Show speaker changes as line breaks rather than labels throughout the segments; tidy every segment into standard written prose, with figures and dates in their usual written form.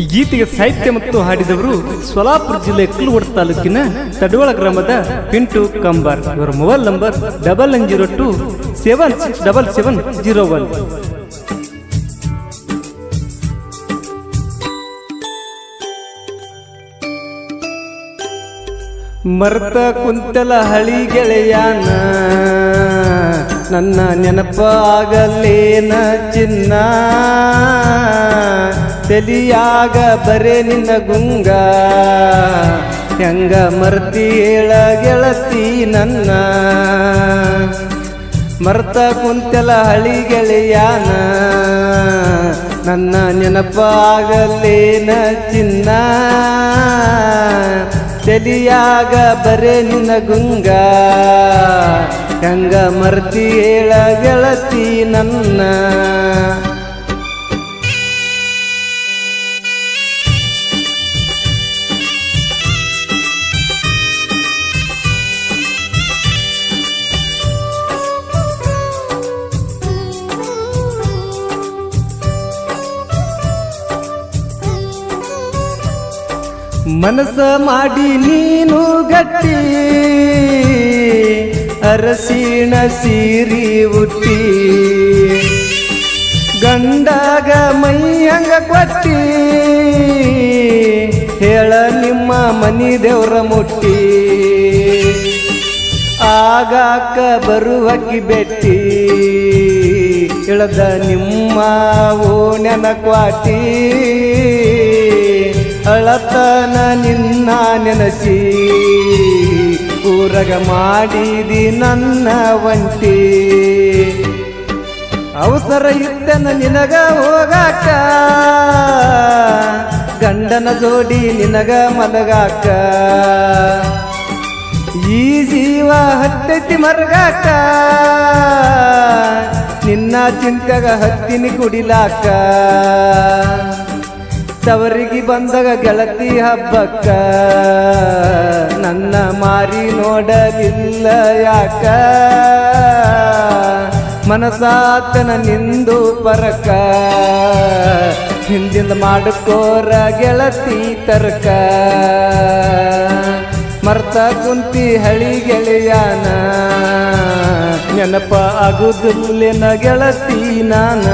ಈ ಗೀತೆಗೆ ಸಾಹಿತ್ಯ ಮತ್ತು ಹಾಡಿದವರು ಸೋಲಾಪುರ ಜಿಲ್ಲೆ ಕುಲವಡ ತಾಲೂಕಿನ ತಡವಳ ಗ್ರಾಮದ ಪಿಂಟು ಕಂಬಾರ್. ಇವರ ಮೊಬೈಲ್ ನಂಬರ್ 9902767701. ಮರ್ತ ಕುಂತಲ ಹಳಿ ಗೆಳೆಯಾನ ನನ್ನ ನೆನಪಾಗಲೇನ ಚಿನ್ನ, ತಲಿಯಾಗ ಬರೇ ನಿನ್ನ ಗುಂಗ, ಹೆಂಗ ಮರ್ತಿ ಹೇಳ ಗೆಳತಿ ನನ್ನ. ಮರ್ತ ಕುಂತಲ ಹಳಿ ಗೆಳೆಯಾನ ನನ್ನ ನೆನಪಾಗಲೇನ ಚಿನ್ನ, ತಲಿಯಾಗ ಬರೇ ನಿನ್ನ ಗುಂಗ, ಹೆಂಗ ಮರ್ತಿ ಹೇಳ ಗೆಳತಿ ನನ್ನ. ಮನಸ ಮಾಡಿ ನೀನು ಗಟ್ಟಿ, ಅರಸಿಣ ಸೀರಿ ಉಟ್ಟಿ, ಗಂಡಾಗ ಮೈಯಂಗ ಕೊಟ್ಟಿ, ಹೇಳ ನಿಮ್ಮ ಮನಿ ದೇವ್ರ ಮುಟ್ಟಿ, ಆಗಾಕ ಬರುವಕ್ಕಿ ಬೆಟ್ಟಿ, ಇಳದ ನಿಮ್ಮ ಓಣ್ಯನ ಕ್ವಾಟಿ, ಅಳತನ ನಿನ್ನ ನೆನಸಿ ಊರಗ ಮಾಡಿದಿ ನನ್ನ ಒಂಟಿ. ಅವಸರ ಇತ್ತನ ನಿನಗ ಹೋಗಾಕ, ಗಂಡನ ಜೋಡಿ ನಿನಗ ಮಲಗಾಕ, ಈ ಜೀವ ಹತ್ತೈತಿ ಮರ್ಗಾಕ, ನಿನ್ನ ಚಿಂತೆಗ ಹತ್ತಿನಿ ಕುಡಿಲಾಕ. ತವರಿಗೆ ಬಂದಾಗ ಗೆಳತಿ ಹಬ್ಬಕ್ಕ ನನ್ನ ಮಾರಿ ನೋಡಲಿಲ್ಲ ಯಾಕ, ಮನಸಾತನ ನಿಂದು ಪರಕ, ಹಿಂದಿಂದ ಮಾಡಕೋರ ಗೆಳತಿ ತರ್ಕ. ಮರ್ತ ಕುಂತಿ ಹಳಿ ಗೆಳೆಯಾನ ನೆನಪ ಆಗುದಿಲ್ಲೆನ ಗೆಳತಿ ನಾನ.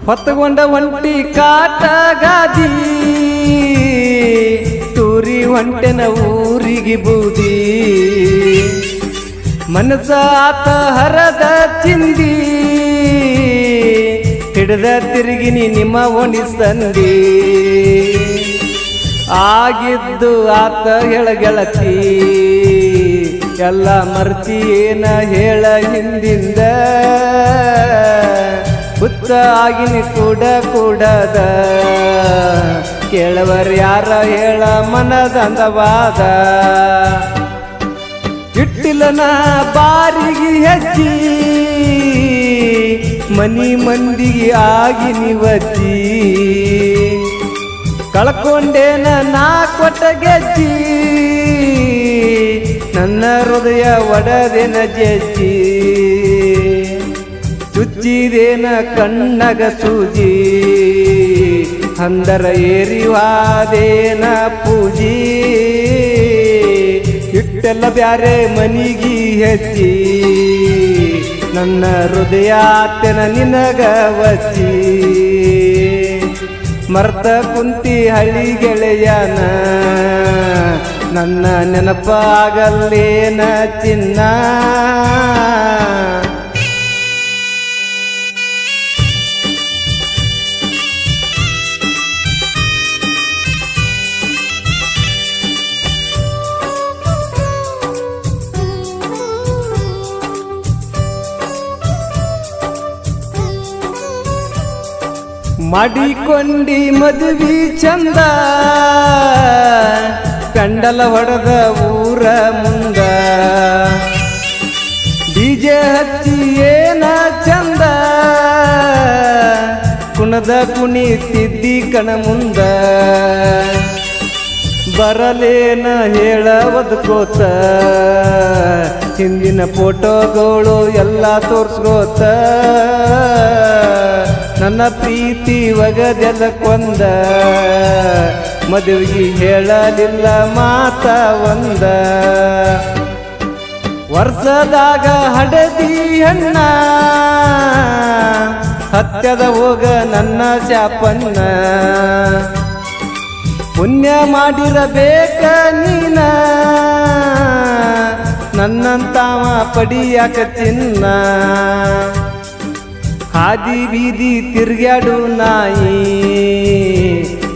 ಹೊತ್ತಗೊಂಡ ಒಂಟಿ ಕಾಟ ಗಾದಿ, ತೂರಿ ಹೊಂಟೆನ ಊರಿಗೆ ಬೂದಿ, ಮನಸ ಆತ ಹರದ ಚಿಂದಿ, ಹಿಡದ ತಿರುಗಿನಿ ನಿಮ್ಮ ಓಣಿ ಸಂದಿ, ಆಗಿದ್ದು ಆತ ಹೇಳಗೆಳತಿ, ಎಲ್ಲ ಮರ್ತಿ ಏನ ಹೇಳ ಹಿಂದಿಂದ, ಹುತ್ತ ಆಗಿನಿ ಕೂಡ ಕೂಡದ, ಕೇಳವರ್ ಯಾರ ಹೇಳ ಮನದಂದವಾದ, ಇಟ್ಟಿಲನ ಬಾರಿಗೆ ಹೆಜ್ಜಿ, ಮನಿ ಮಂದಿಗೆ ಆಗಿನಿ ವಜ್ಜಿ, ಕಳ್ಕೊಂಡೇನ ನಾ ಕೊಟ್ಟ ಗೆಜ್ಜಿ, ನನ್ನ ಹೃದಯ ಒಡದೇನ ಜಜ್ಜಿ, ಚುಚ್ಚಿದೇನ ಕಣ್ಣಗ ಸೂಜಿ, ಅಂದರ ಏರಿವಾದೇನ ಪೂಜಿ, ಇಟ್ಟೆಲ್ಲ ಬ್ಯಾರೆ ಮನಿಗಿ ಹೆಜ್ಜಿ, ನನ್ನ ಹೃದಯ ಆತೆನ ನಿನಗ ವಚ್ಚಿ. ಮರ್ತ ಕುಂತಿ ಹಳಿ ಗೆಳೆಯನ ನನ್ನ ನೆನಪಾಗಲ್ಲೇನ ಚಿನ್ನ. ಮಾಡಿಕೊಂಡಿ ಮದುವೆ ಚಂದ, ಪೆಂಡಲ ಹೊಡೆದ ಊರ ಮುಂದ ಡಿಜೆ ಹಚ್ಚಿ ಏನ ಚಂದ ಕುಣದ ಕುಣಿತಿದ್ದಿ ಕಣ ಮುಂದ ಬರಲೇನ ಹೇಳ ಒದ್ಕೋತ ಹಿಂದಿನ ಫೋಟೋಗಳು ಎಲ್ಲ ತೋರ್ಸ್ಕೋತ ನನ್ನ ಪ್ರೀತಿ ಒಗದೆಲ್ಲ ಕೊಂದ ಮದುವೆಗೆ ಹೇಳಲಿಲ್ಲ ಮಾತ ಒಂದ ವರ್ಷದಾಗ ಹಡದಿ ಹಣ್ಣ ಹತ್ಯದ ಹೋಗ ನನ್ನ ಶಾಪನ್ನ ಪುಣ್ಯ ಮಾಡಿರಬೇಕ ನೀನ ನನ್ನಂತಾವ ಪಡಿಯಾಕ ಚಿನ್ನ ಹಾದಿ ಬೀದಿ ತಿರ್ಗ್ಯಾಡು ನಾಯಿ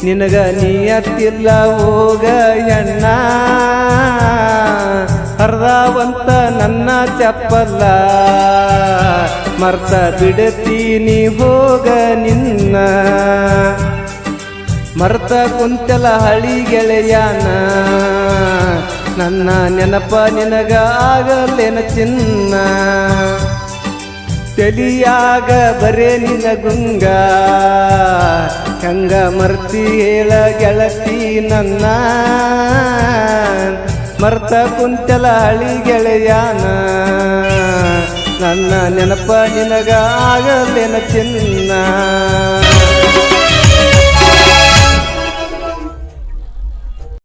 ನಿನಗ ನಿಯತ್ತಿಲ್ಲ ಹೋಗ ಹೆಣ್ಣ ಹರ್ದಾವಂತ ನನ್ನ ಚಪ್ಪಲ್ಲ ಮರ್ತ ಬಿಡತೀನಿ ಹೋಗ ನಿನ್ನ ಮರ್ತ ಕುಂತಲ ಹಳಿ ಗೆಳೆಯಾನ ನನ್ನ ನೆನಪ ನಿನಗ ಆಗಲೇನ ಚಿನ್ನ ತಲಿಯಾಗ ಬರೇ ನಿನ ಗುಂಗ ಹಂಗ ಮರ್ತಿ ಹೇಳ ಗೆಳತಿ ನನ್ನ ಮರ್ತ ಕುಂತಲ ಹಳಿ ಗೆಳೆಯಾನ ನನ್ನ ನೆನಪ ನಿನಗ ಆಗಲೇನ ಚಿನ್ನ